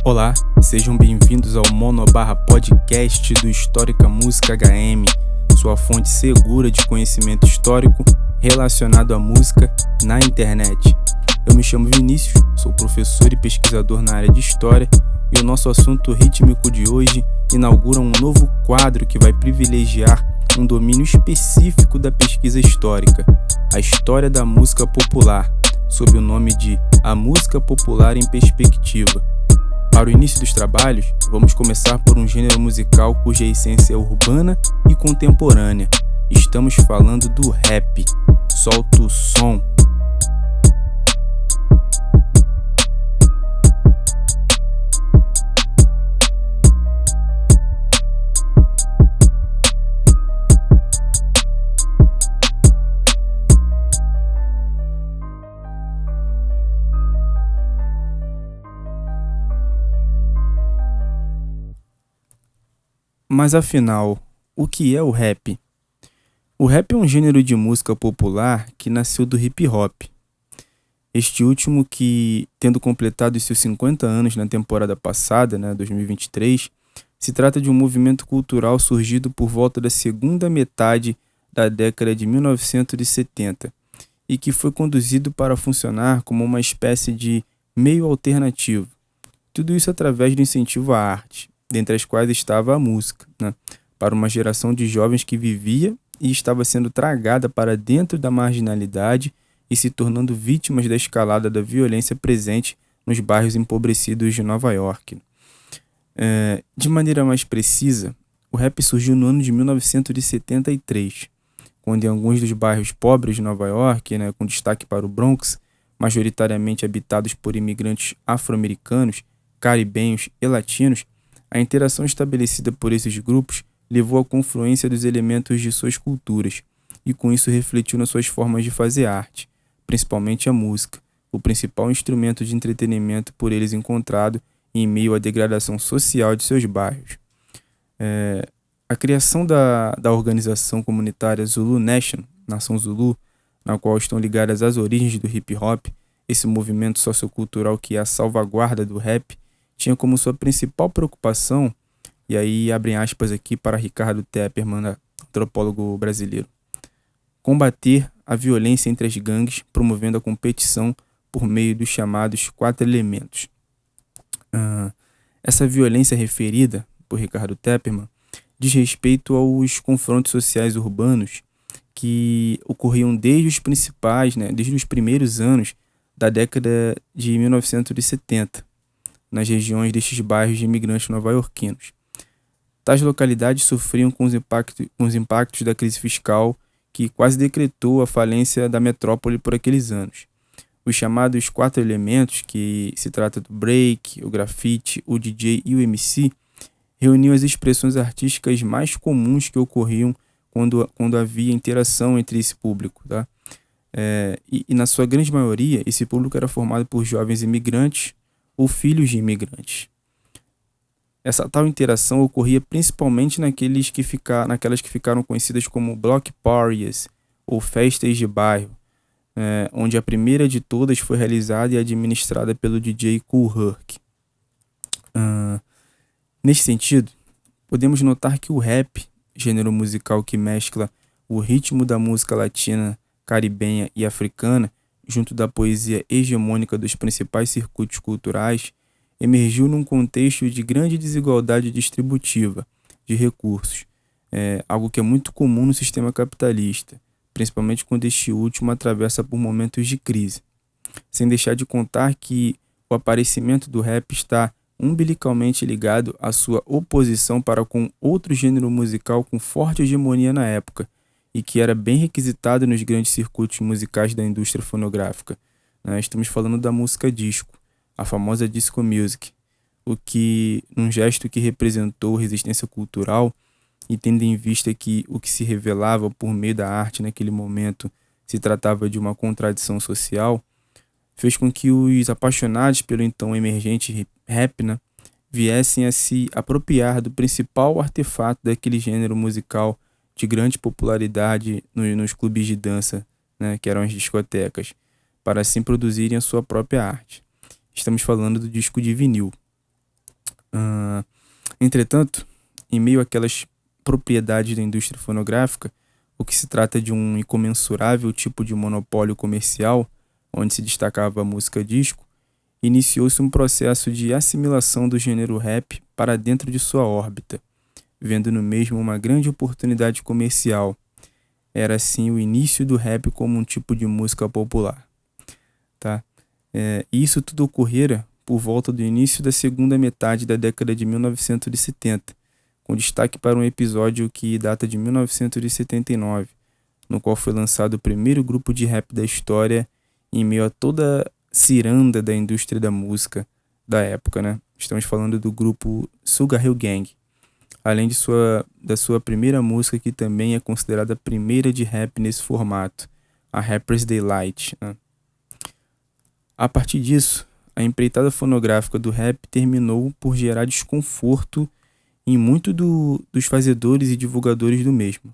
Olá, sejam bem-vindos ao Monobarra Podcast do Histórica Música HM, sua fonte segura de conhecimento histórico relacionado à música na internet. Eu me chamo Vinícius, sou professor e pesquisador na área de História e o nosso assunto rítmico de hoje inaugura um novo quadro que vai privilegiar um domínio específico da pesquisa histórica, a história da música popular, sob o nome de A Música Popular em Perspectiva. Para o início dos trabalhos, vamos começar por um gênero musical cuja essência é urbana e contemporânea. Estamos falando do rap. Solta o som. Mas afinal, o que é o rap? O rap é um gênero de música popular que nasceu do hip hop. Este último que, tendo completado os seus 50 anos na temporada passada, 2023, se trata de um movimento cultural surgido por volta da segunda metade da década de 1970 e que foi conduzido para funcionar como uma espécie de meio alternativo. Tudo isso através do incentivo à arte, dentre as quais estava a música, para uma geração de jovens que vivia e estava sendo tragada para dentro da marginalidade e se tornando vítimas da escalada da violência presente nos bairros empobrecidos de Nova York. De maneira mais precisa, o rap surgiu no ano de 1973, quando em alguns dos bairros pobres de Nova York, com destaque para o Bronx, majoritariamente habitados por imigrantes afro-americanos, caribenhos e latinos, a interação estabelecida por esses grupos levou à confluência dos elementos de suas culturas e com isso refletiu nas suas formas de fazer arte, principalmente a música, o principal instrumento de entretenimento por eles encontrado em meio à degradação social de seus bairros. A criação da organização comunitária Zulu Nation, Nação Zulu, na qual estão ligadas as origens do hip hop, esse movimento sociocultural que é a salvaguarda do rap, tinha como sua principal preocupação, e aí abrem aspas aqui para Ricardo Tepperman, antropólogo brasileiro, combater a violência entre as gangues, promovendo a competição por meio dos chamados 4 elementos. Essa violência referida por Ricardo Tepperman diz respeito aos confrontos sociais urbanos que ocorriam desde os primeiros anos da década de 1970, nas regiões destes bairros de imigrantes nova-iorquinos. Tais localidades sofriam com os impactos da crise fiscal que quase decretou a falência da metrópole por aqueles anos. Os chamados 4 elementos, que se trata do break, o grafite, o DJ e o MC, reuniam as expressões artísticas mais comuns que ocorriam quando havia interação entre esse público. E na sua grande maioria, esse público era formado por jovens imigrantes ou filhos de imigrantes. Essa tal interação ocorria principalmente naquelas que ficaram conhecidas como block parties ou festas de bairro, onde a primeira de todas foi realizada e administrada pelo DJ Kool Herc. Nesse sentido, podemos notar que o rap, gênero musical que mescla o ritmo da música latina, caribenha e africana, junto da poesia hegemônica dos principais circuitos culturais, emergiu num contexto de grande desigualdade distributiva de recursos, algo que é muito comum no sistema capitalista, principalmente quando este último atravessa por momentos de crise. Sem deixar de contar que o aparecimento do rap está umbilicalmente ligado à sua oposição para com outro gênero musical com forte hegemonia na época, e que era bem requisitado nos grandes circuitos musicais da indústria fonográfica. Estamos falando da música disco, a famosa disco music, num gesto que representou resistência cultural e tendo em vista que o que se revelava por meio da arte naquele momento se tratava de uma contradição social, fez com que os apaixonados pelo então emergente rap viessem a se apropriar do principal artefato daquele gênero musical de grande popularidade nos clubes de dança, que eram as discotecas, para assim produzirem a sua própria arte. Estamos falando do disco de vinil. Ah, Entretanto, em meio àquelas propriedades da indústria fonográfica, o que se trata de um incomensurável tipo de monopólio comercial, onde se destacava a música disco, iniciou-se um processo de assimilação do gênero rap para dentro de sua órbita, vendo no mesmo uma grande oportunidade comercial. Era assim o início do rap como um tipo de música popular, tá? E isso tudo ocorrera por volta do início da segunda metade da década de 1970, com destaque para um episódio que data de 1979, no qual foi lançado o primeiro grupo de rap da história em meio a toda a ciranda da indústria da música da época, né? Estamos falando do grupo Sugar Hill Gang, além da sua primeira música, que também é considerada a primeira de rap nesse formato, a Rapper's Delight, né? A partir disso, a empreitada fonográfica do rap terminou por gerar desconforto em dos fazedores e divulgadores do mesmo.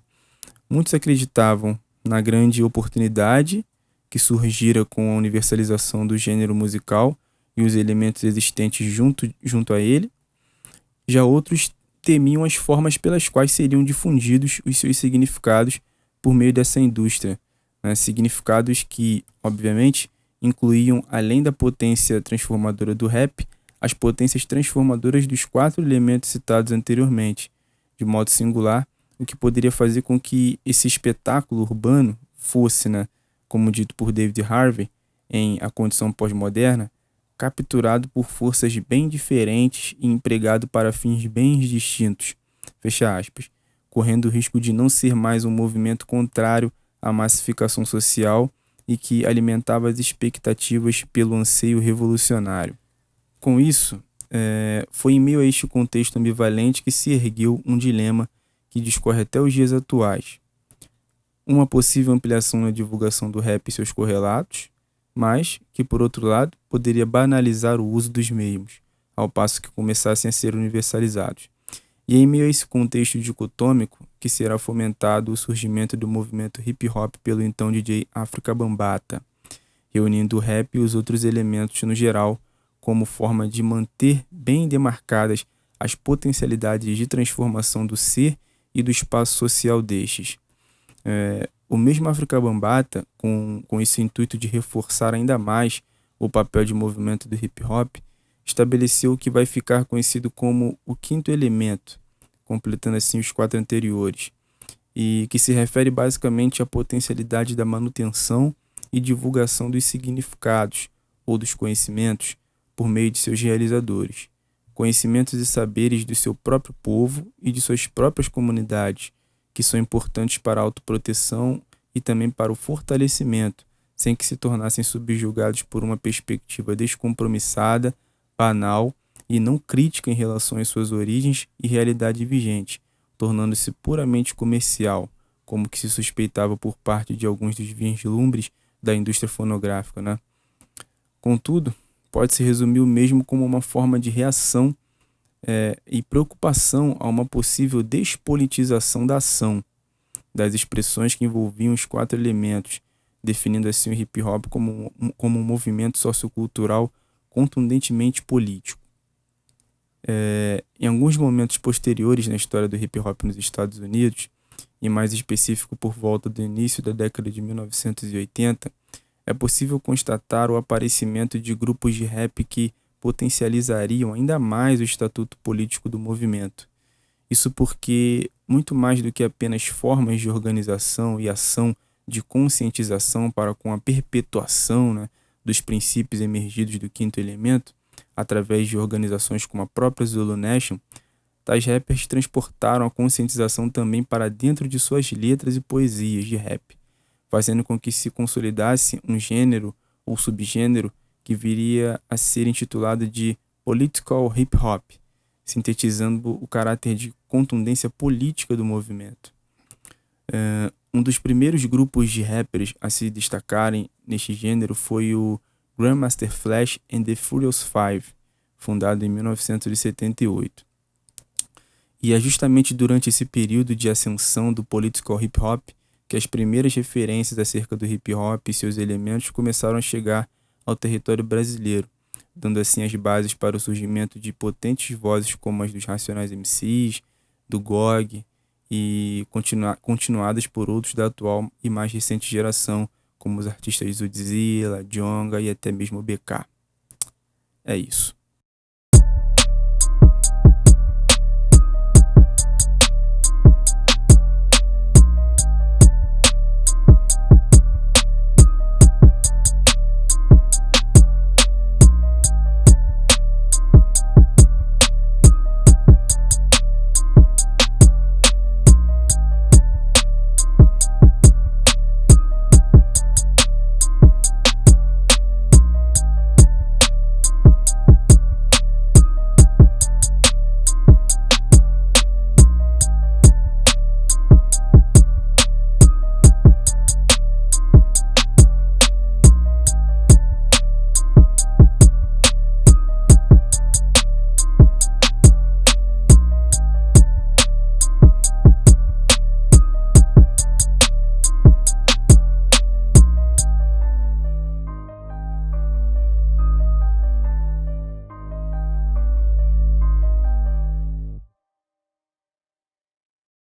Muitos acreditavam na grande oportunidade que surgira com a universalização do gênero musical e os elementos existentes junto a ele. Já outros temiam as formas pelas quais seriam difundidos os seus significados por meio dessa indústria, né? Significados que, obviamente, incluíam, além da potência transformadora do rap, as potências transformadoras dos quatro elementos citados anteriormente, de modo singular, o que poderia fazer com que esse espetáculo urbano fosse, né, como dito por David Harvey, em A Condição Pós-Moderna, capturado por forças bem diferentes e empregado para fins bem distintos, fecha aspas, correndo o risco de não ser mais um movimento contrário à massificação social e que alimentava as expectativas pelo anseio revolucionário. Com isso, foi em meio a este contexto ambivalente que se ergueu um dilema que discorre até os dias atuais. Uma possível ampliação na divulgação do rap e seus correlatos, mas que, por outro lado, poderia banalizar o uso dos mesmos, ao passo que começassem a ser universalizados. E é em meio a esse contexto dicotômico que será fomentado o surgimento do movimento hip-hop pelo então DJ Afrika Bambaataa, reunindo o rap e os outros elementos no geral como forma de manter bem demarcadas as potencialidades de transformação do ser e do espaço social destes. O mesmo Afrika Bambaataa, com esse intuito de reforçar ainda mais o papel de movimento do hip-hop, estabeleceu o que vai ficar conhecido como o quinto elemento, completando assim os quatro anteriores, e que se refere basicamente à potencialidade da manutenção e divulgação dos significados ou dos conhecimentos por meio de seus realizadores, conhecimentos e saberes do seu próprio povo e de suas próprias comunidades, que são importantes para a autoproteção e também para o fortalecimento, sem que se tornassem subjugados por uma perspectiva descompromissada, banal e não crítica em relação às suas origens e realidade vigente, tornando-se puramente comercial, como que se suspeitava por parte de alguns dos vislumbres da indústria fonográfica, né? Contudo, pode-se resumir o mesmo como uma forma de reação e preocupação a uma possível despolitização da ação, das expressões que envolviam os quatro elementos, definindo assim o hip-hop como um movimento sociocultural contundentemente político. Em alguns momentos posteriores na história do hip-hop nos Estados Unidos, e mais específico por volta do início da década de 1980, é possível constatar o aparecimento de grupos de rap que potencializariam ainda mais o estatuto político do movimento. Isso porque, muito mais do que apenas formas de organização e ação de conscientização para com a perpetuação, né, dos princípios emergidos do quinto elemento, através de organizações como a própria Zulu Nation, tais rappers transportaram a conscientização também para dentro de suas letras e poesias de rap, fazendo com que se consolidasse um gênero ou subgênero que viria a ser intitulado de Political Hip Hop, sintetizando o caráter de contundência política do movimento. Um dos primeiros grupos de rappers a se destacarem neste gênero foi o Grandmaster Flash and the Furious Five, fundado em 1978. E é justamente durante esse período de ascensão do political hip hop que as primeiras referências acerca do hip hop e seus elementos começaram a chegar ao território brasileiro, dando assim as bases para o surgimento de potentes vozes como as dos Racionais MCs, do GOG, e continuadas por outros da atual e mais recente geração, como os artistas Zudzilla, Djonga e até mesmo o BK. É isso.